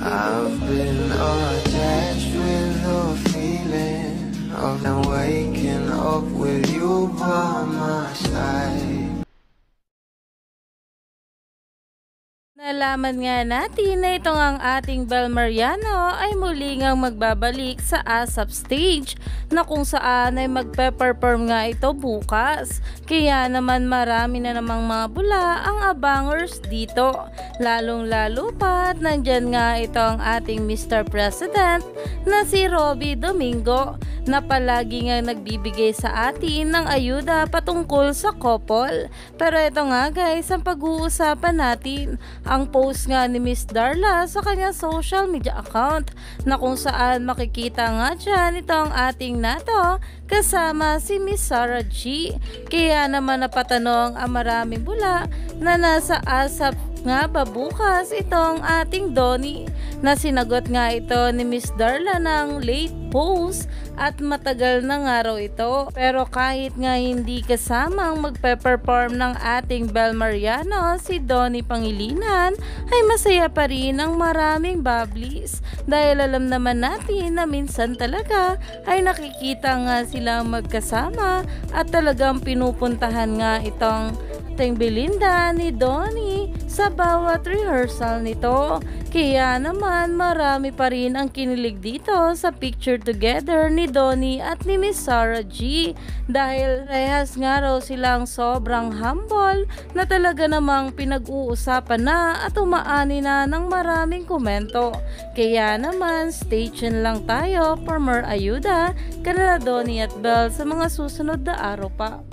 I've been attached with the feeling of now waking up with you by my side. Nalaman nga natin na ito ang ating Bel Mariano ay muli ngang magbabalik sa ASAP stage na kung saan ay magpe-perform nga ito bukas. Kaya naman marami na namang mga bula ang abangers dito. Lalong-lalo pa at nandyan nga ito ang ating Mr. President na si Robby Domingo na palagi nga nagbibigay sa atin ng ayuda patungkol sa couple. Pero ito nga guys, ang pag-uusapan natin ang post nga ni Miss Darla sa kanyang social media account na kung saan makikita nga dyan ito ang ating nato kasama si Miss Sarah G. Kaya naman napatanong ang maraming bula na nasa ASAP nga ba bukas itong ating Donnie, na sinagot nga ito ni Miss Darla ng late post at matagal na nga raw ito. Pero kahit nga hindi kasamang magpe-perform ng ating Bel Mariano si Donnie Pangilinan ay masaya pa rin ang maraming bablis dahil alam naman natin na minsan talaga ay nakikita nga silang magkasama at talagang pinupuntahan nga itong ating Belinda ni Donnie sa bawat rehearsal nito. Kaya naman marami pa rin ang kinilig dito sa picture together ni Donnie at ni Miss Sarah G dahil rehas nga raw silang sobrang humble na talaga namang pinag-uusapan na at umaani na ng maraming komento. Kaya naman stay tuned lang tayo for more ayuda kanila Donnie at Bel sa mga susunod na araw pa.